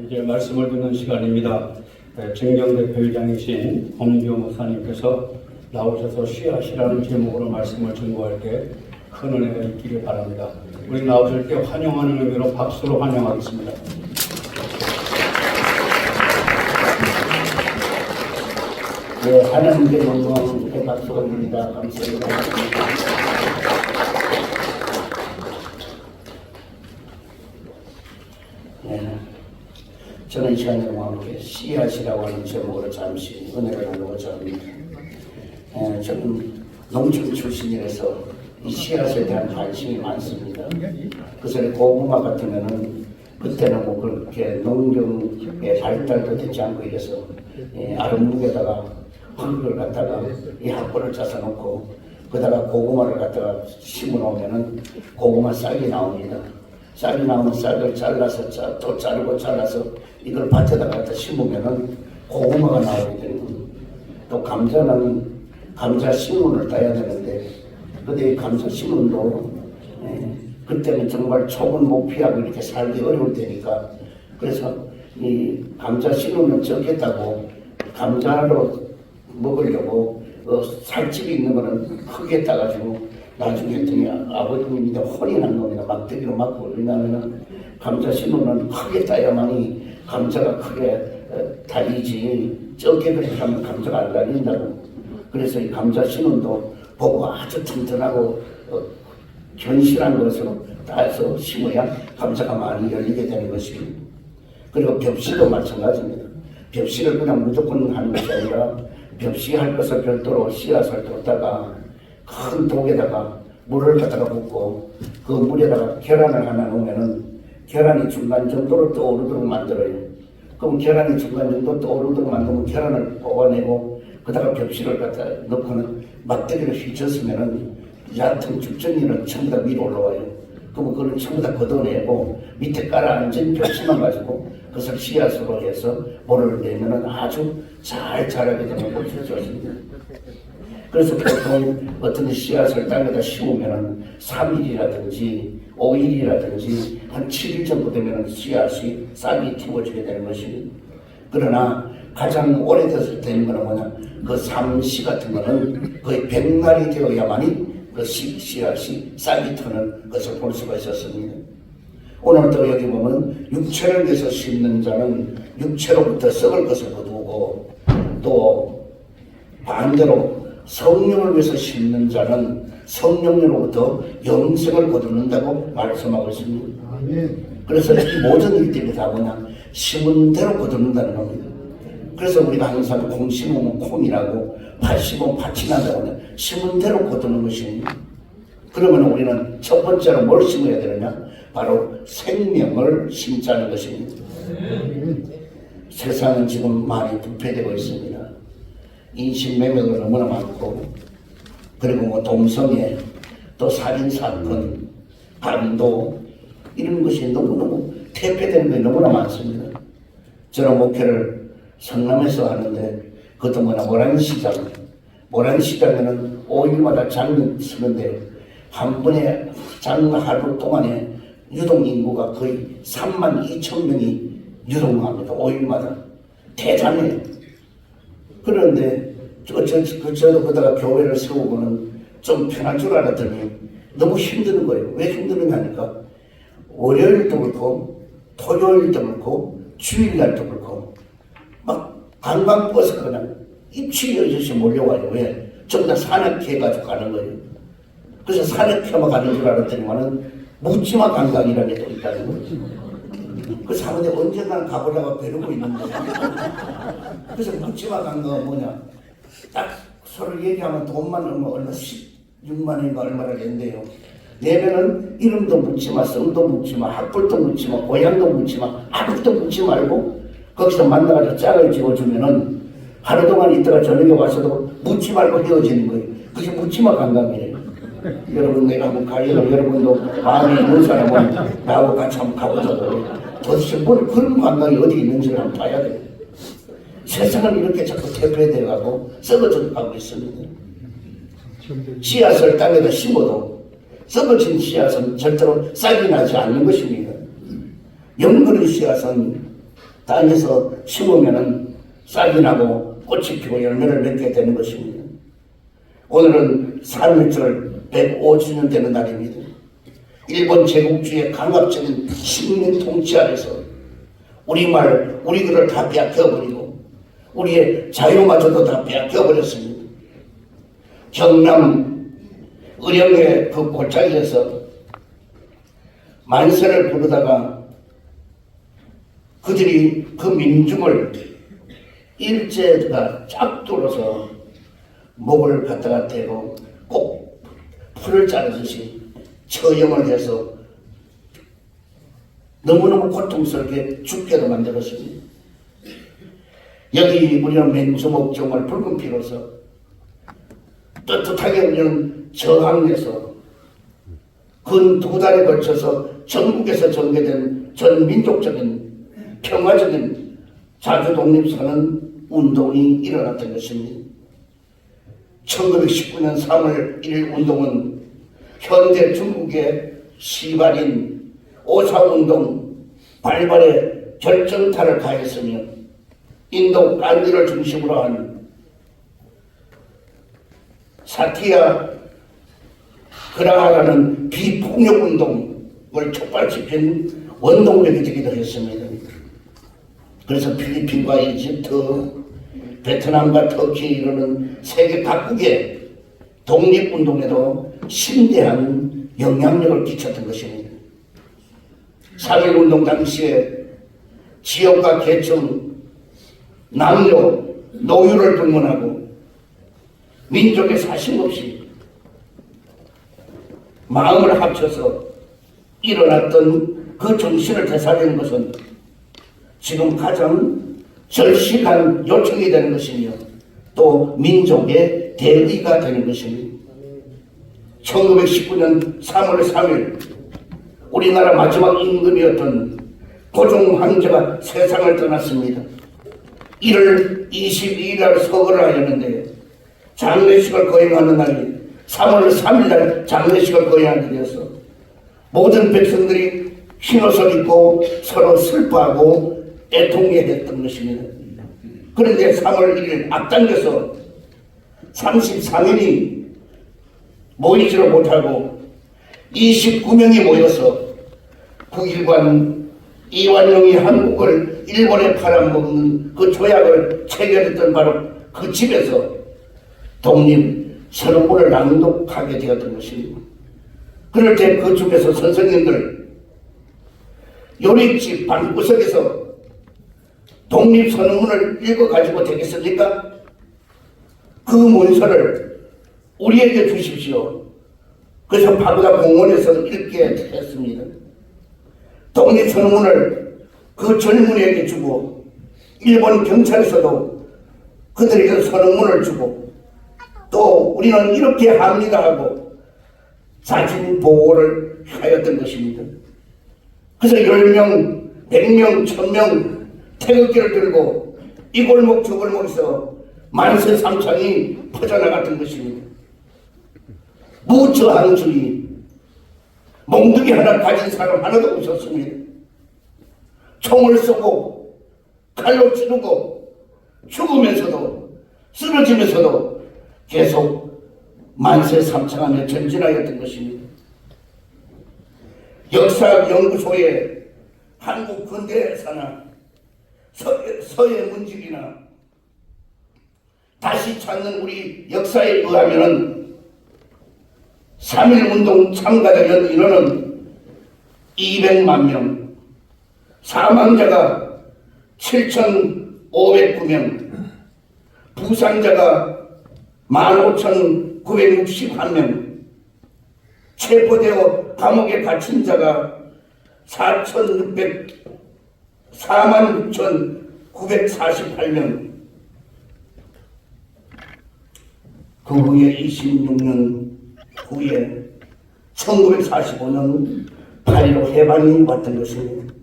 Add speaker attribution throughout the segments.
Speaker 1: 이제 말씀을 듣는 시간입니다. 정경대표회장이신 엄교 목사님께서 나오셔서 씨앗이라는 제목으로 말씀을 전구할 때 큰 은혜가 있기를 바랍니다. 우리 나오실 때 환영하는 의미로 박수로 환영하겠습니다.
Speaker 2: 네, 하나님께 영광, 박수가 드립니다. 감사합니다. 네, 저는 이 시간에 함께 씨앗이라고 하는 제목으로 잠시 은혜를 나누고자 합니다. 저는 농촌 출신이라서 이 씨앗에 대한 관심이 많습니다. 그래서 고구마 같으면은 그때는 뭐 그렇게 농경의 발달도 되지 않고 이래서 아랫목에다가 흙을 갖다가 이 학벌을 짜서 놓고 그다가 고구마를 갖다가 심어 놓으면은 고구마 싹이 나옵니다. 싹이 나오면 싹을 잘라서 또 자르고 잘라서 이걸 밭에다가 갖다 심으면은 고구마가 나오게 되는 겁니다. 또 감자는 감자 씨문을 따야 되는데 근데 이 감자 씨문도 그때는 정말 촉은 못 피하고 이렇게 살기 어려울 때니까 그래서 이 감자 씨문은 적겠다고 감자로 먹으려고 살집이 있는 거는 크게 따가지고 나중에 했더니 아버님인데 혼이 난 겁니다. 막대기로 맞고 왜냐하면 감자 씨문은 크게 따야만이 감자가 크게 달리지 적게 그렇게 하면 감자가 안 달린다고. 그래서 이 감자 씨문도 보고 아주 튼튼하고 견실한 것으로 따서 심어야 감자가 많이 열리게 되는 것입니다. 그리고 벽시도 마찬가지입니다. 벽시를 그냥 무조건 하는 것이 아니라 벽시 할 것을 별도로 씨앗을 뒀다가 큰 독에다가 물을 갖다가 붓고 그 물에다가 계란을 하나 넣으면은 계란이 중간 정도로 떠오르도록 만들어요. 그럼 계란이 중간 정도 떠오르도록 만들면 계란을 뽑아내고 그다가 벽시를 갖다 넣고는 막대기를 휘쳤으면은 얕은 죽전이는 전부 다 위로 올라와요. 그러면 그걸 전부 다 걷어내고 밑에 깔아앉은 벽시만 가지고 그것을 씨앗으로 해서 물을 내면은 아주 잘 자라게 되는 것이 좋습니다. 그래서 보통 어떤 씨앗을 땅에다 심으면은 3일이라든지 5일이라든지 한 7일 정도 되면은 씨앗이 싹이 틔워지게 되는 것입니다. 그러나 가장 오래됐을 때는 뭐냐 그 삼시 같은 거는 거의 100날이 되어야만이 그 씨앗이 싹이 트는 것을 볼 수가 있었습니다. 오늘 또 여기 보면 육체를 위해서 심는 자는 육체로부터 썩을 것을 거두고 또 반대로 성령을 위해서 심는 자는 성령으로부터 영생을 거두는다고 말씀하고 있습니다. 그래서 이 모든 일들이 다 뭐냐 심은 대로 거두는다는 겁니다. 그래서 우리가 항상 콩 심으면 콩이라고 팥 심으면 팥이 난다고 심은 대로 거두는 것입니다. 그러면 우리는 첫 번째로 뭘 심어야 되느냐? 바로 생명을 심자는 것입니다. 세상은 지금 많이 부패되고 있습니다. 인신매매가 너무나 많고 그리고 뭐 동성애 또 살인사건 반도 이런 것이 너무너무 퇴폐되는 것이 너무나 많습니다. 저는 목회를 성남에서 하는데 그것도 뭐냐 모란시장에는 5일마다 장을 쓰는데 한 번에 장 하루 동안에 유동인구가 거의 32,000명이 유동합니다. 5일마다 대단해요. 그런데 저도 그다가 교회를 세우고는 좀 편할 줄 알았더니 너무 힘드는 거예요. 왜 힘드느냐 하니까 월요일도 그렇고 토요일도 그렇고 주일날도 그렇고 막 관광버스가 그냥 입치여져서 몰려와요. 왜? 전부 다 산악해가지고 가는 거예요. 그래서 산악해만 가는 줄 알았더니만은 묻지마 관광이라는 게 또 있다는 거지. 그 사람들이 언젠가는 가보려고 벼르고 있는 거야. 그래서 묻지마 관광은 뭐냐? 딱 서로 얘기하면 돈만 얼마 16만 원인가 얼마를 낸대요. 내면은 이름도 묻지마, 성도 묻지마, 학벌도 묻지마, 고향도 묻지마, 아무것도 묻지 말고 거기서 만나가지고 짝을 지어주면은 하루 동안 있다가 저녁에 와서도 묻지 말고 헤어지는 거예요. 그게 묻지마 관광이에요. 여러분 내가 한번 가려고 여러분도 마음이 있는 사람은 나하고 같이 한번 가보자고. 도대체 뭘 그런 관광이 어디 있는지를 한번 봐야 돼요. 세상은 이렇게 자꾸 퇴폐되어가고 썩어져 가고 있습니다. 씨앗을 땅에다 심어도 썩어진 씨앗은 절대로 싹이 나지 않는 것입니다. 영그러운 씨앗은 땅에서 심으면은 싹이 나고 꽃이 피고 열매를 맺게 되는 것입니다. 오늘은 3.1절 105주년 되는 날입니다. 일본 제국주의 강압적인 식민 통치 아래서 우리말, 우리들을 다 빼앗겨버리고 우리의 자유마저도 다 빼앗겨버렸습니다. 경남 의령의 그 골짜기에서 만세를 부르다가 그들이 그 민중을 일제가 쫙 뚫어서 목을 갖다가 대고 꼭 풀을 자르듯이 처형을 해서 너무너무 고통스럽게 죽게도 만들었습니다. 여기 우리는 맹수목종을 붉은 피로서 떳떳하게 우리는 저항해서 근 2달에 걸쳐서 전국에서 전개된 전 민족적인 평화적인 자주 독립선언 운동이 일어났던 것입니다. 1919년 3월 1일 운동은 현대 중국의 시발인 오사운동 발발에 결정타를 가했으며 인도 간디를 중심으로 한 사티야 그라하라는 비폭력운동을 촉발시킨 원동력이 되기도 했습니다. 그래서 필리핀과 이집트, 베트남과 터키 이르는 세계 각국의 독립운동에도 심대한 영향력을 끼쳤던 것입니다. 3.1운동 당시에 지역과 계층, 남녀, 노유를 불문하고 민족의 사심 없이 마음을 합쳐서 일어났던 그 정신을 되살리는 것은 지금 가장 절실한 요청이 되는 것이며 또 민족의 대의가 되는 것입니다. 1919년 3월 3일 우리나라 마지막 임금이었던 고종 황제가 세상을 떠났습니다. 1월 22일 날 서거를 하였는데 장례식을 거행하는 날이 3월 3일 날 장례식을 거행하는 날이어서 모든 백성들이 흰옷을 입고 서로 슬퍼하고 애통해했던 것입니다. 그런데 3월 1일 앞당겨서 33인이 모이지를 못하고 29명이 모여서 국일관 이완용이 한국을 일본에 팔아먹는 그 조약을 체결했던 바로 그 집에서 독립 선언문을 낭독하게 되었던 것입니다. 그럴 때 그 중에서 선생님들 요릿집 방구석에서 독립선언문을 읽어가지고 되겠습니까? 그 문서를 우리에게 주십시오. 그래서 파고다 공원에서 읽게 했습니다. 독립선언문을 그 젊은이에게 주고 일본 경찰에서도 그들에게 선언문을 주고 또 우리는 이렇게 합니다 하고 자진 보고를 하였던 것입니다. 그래서 10명, 100명, 1000명 태극기를 들고 이 골목 저 골목에서 만세 삼창이 퍼져나갔던 것입니다. 무저항주의, 몽둥이 하나 가진 사람 하나도 없었습니다. 총을 쏘고 칼로 찌르고 죽으면서도 쓰러지면서도 계속 만세 삼창하며 전진하였던 것입니다. 역사연구소의 한국 근대사나 서예 문집이나 다시 찾는 우리 역사에 의하면은 3.1운동 참가자 인원은 200만 명, 사망자가 7,509명, 부상자가 15,961명, 체포되어 감옥에 갇힌 자가 46,948명, 그 후에 26년 후에 1945년 8.15 해방이 왔던 것입니다.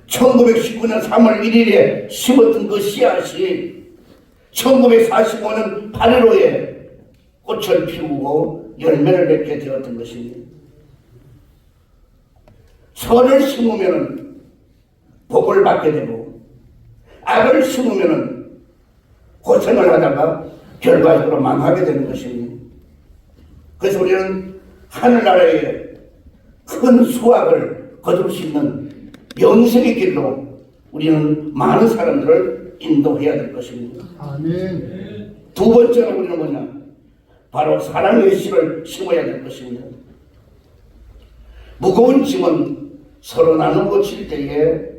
Speaker 2: 1919년 3월 1일에 심었던 그 씨앗이 1945년 8.15에 꽃을 피우고 열매를 맺게 되었던 것입니다. 선을 심으면 복을 받게 되고 악을 심으면은 고생을 하다가 결과적으로 망하게 되는 것입니다. 그래서 우리는 하늘나라에 큰 수확을 거둘 수 있는 영생의 길로 우리는 많은 사람들을 인도해야 될 것입니다.
Speaker 1: 아멘.
Speaker 2: 두 번째는 우리는 뭐냐? 바로 사랑의 씨를 심어야 될 것입니다. 무거운 짐은 서로 나누고 질 때에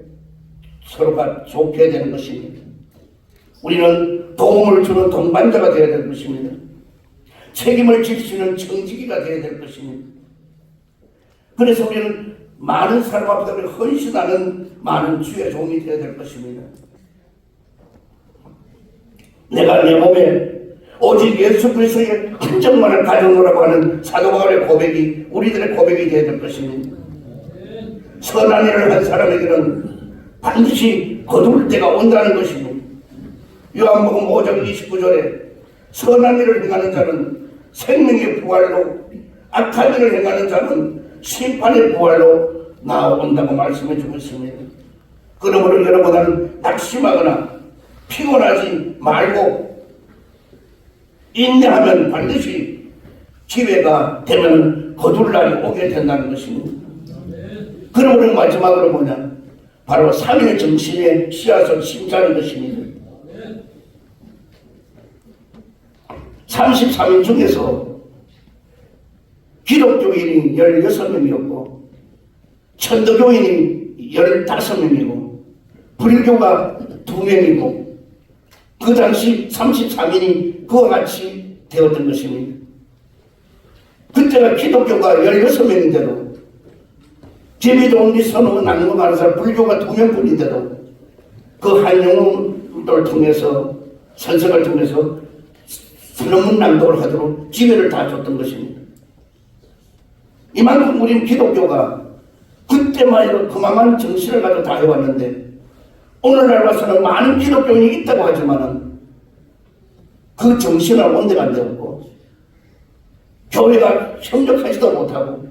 Speaker 2: 서로가 좁혀야 되는 것입니다. 우리는 도움을 주는 동반자가 되어야 될 것입니다. 책임을 질 수 있는 청지기가 되어야 될 것입니다. 그래서 우리는 많은 사람 앞에 헌신하는 많은 주의 종이 되어야 될 것입니다. 내가 내 몸에 오직 예수 그리스도의 흔적만을 가져오라고 하는 사도 바울의 고백이 우리들의 고백이 되어야 될 것입니다. 선한 일을 한 사람에게는 반드시 거둘 때가 온다는 것입니다. 요한복음 5장 29절에 선한 일을 행하는 자는 생명의 부활로, 악한 일을 행하는 자는 심판의 부활로 나온다고 말씀해 주고 있습니다. 그러므로 여러분은 낙심하거나 피곤하지 말고 인내하면 반드시 기회가 되면 거둘 날이 오게 된다는 것입니다. 그러므로 마지막으로 뭐냐? 바로 3일 정신의 씨앗을 심자는 것입니다. 33인 중에서 기독교인이 16명이었고 천도교인이 15명이고 불교가 2명이고 그 당시 33인이 그와 같이 되었던 것입니다. 그때가 기독교가 16명인데도 제비동리 선호 낭금하는 사람 불교가 2명뿐인데도 그 한영웅을 통해서 선생을 통해서 선언문 낭독을 하도록 기회를 다 줬던 것입니다. 이만큼 우리는 기독교가 그때만 해도 그만한 정신을 가지고 다 해왔는데 오늘날 와서는 많은 기독교인이 있다고 하지만은 그 정신을 온데가 안 되었고 교회가 협력하지도 못하고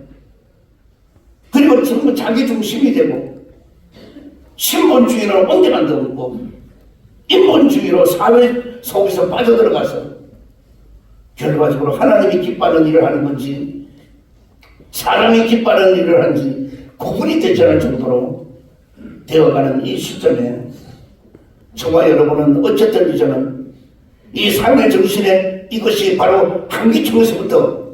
Speaker 2: 그리고 전부 자기 중심이 되고 신본주의는 온데가 안 되었고 인본주의로 사회 속에서 빠져들어가서 결과적으로 하나님이 기뻐하는 일을 하는 건지 사람이 기뻐하는 일을 하는지 구분이 되지 않을 정도로 되어가는 이 시점에 저와 여러분은 어쨌든 이제는 이 삶의 정신에 이것이 바로 한기총에서부터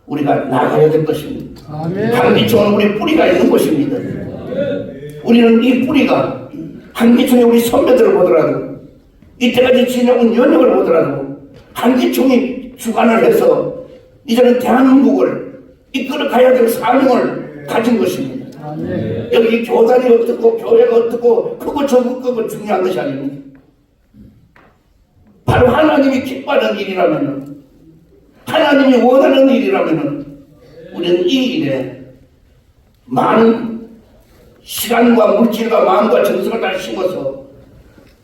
Speaker 2: 우리가 나가야 될 것입니다. 한기총은 우리 뿌리가 있는 곳입니다. 우리는 이 뿌리가 한기총에 우리 선배들을 보더라도 이때까지 지내온 연역을 보더라도 한기총이 주관을 해서 이제는 대한민국을 이끌어 가야 될 사명을 가진 것입니다. 여기 교단이 어떻고 교회가 어떻고 크고 적고 크고 중요한 것이 아닙니다. 바로 하나님이 기뻐하는 일이라면 하나님이 원하는 일이라면 우리는 이 일에 많은 시간과 물질과 마음과 정성을 다 심어서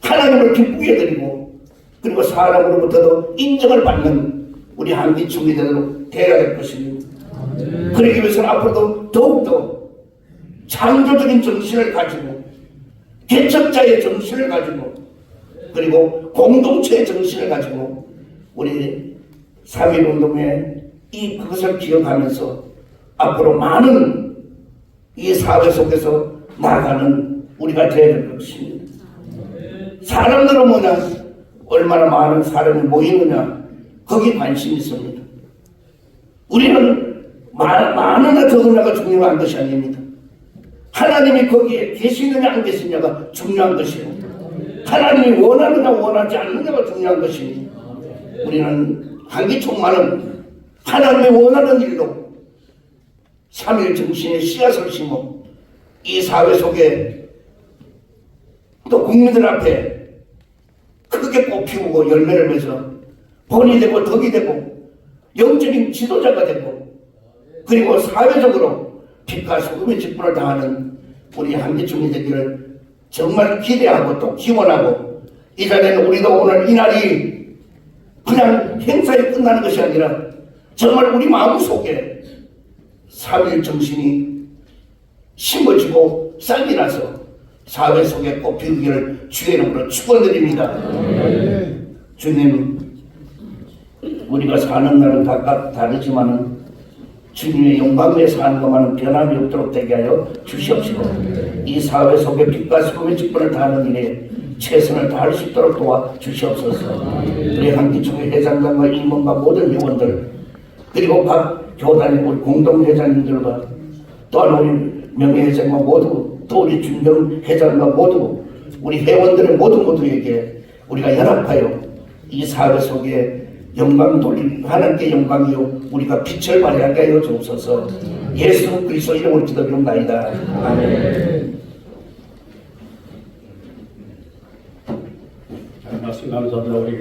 Speaker 2: 하나님을 기쁘게 드리고 그리고 사람으로부터도 인정을 받는 우리 한기총이 되도록 되어야 될 것입니다. 그러기 위해서는 앞으로도 더욱더 창조적인 정신을 가지고 개척자의 정신을 가지고 그리고 공동체의 정신을 가지고 우리 3.1운동의 이 그것을 기억하면서 앞으로 많은 이 사회 속에서 나아가는 우리가 되어야 될 것입니다. 사람들은 뭐냐? 얼마나 많은 사람이 모이느냐? 거기에 관심이 있습니다. 우리는 많으나 적으냐가 중요한 것이 아닙니다. 하나님이 거기에 계시느냐 안 계시느냐가 중요한 것이에요. 하나님이 원하느냐 원하지 않느냐가 중요한 것입니다. 우리는 한기총만은 하나님이 원하는 일로 3.1 정신의 씨앗을 심어 이 사회 속에 또 국민들 앞에 크게 꽃피우고 열매를 맺어 본이 되고 덕이 되고 영적인 지도자가 되고 그리고 사회적으로 빛과 소금의 직분을 다하는 우리 한기총이 되기를 정말 기대하고 또 기원하고 이 자리에는 우리도 오늘 이 날이 그냥 행사에 끝나는 것이 아니라 정말 우리 마음속에 3.1 정신이 심어지고 싹이 나서 사회 속에 꽃피우기를 주의 이름으로 축원드립니다. 주님, 우리가 사는 날은 각각 다르지만은 주님의 영광에 사는 것만은 변함이 없도록 되게 하여 주시옵시고, 이 사회 속에 빛과 소금의 직분을 다하는 일에 최선을 다할 수 있도록 도와 주시옵소서. 우리 한기총회 회장단과 임원과 모든 회원들, 그리고 각 교단의 우리 공동회장님들과 또한 우리 명예회장과 모두, 또 우리 준경회장과 모두, 우리 회원들의 모두에게 우리가 연합하여 이 사회 속에 영광 돌린 하나님께 영광이요 우리가 빛을 발휘하게 하여 주옵소서. 예수 그리스도 이름으로 기도드립니다. 아멘.
Speaker 1: 말씀 감사합니다. 우리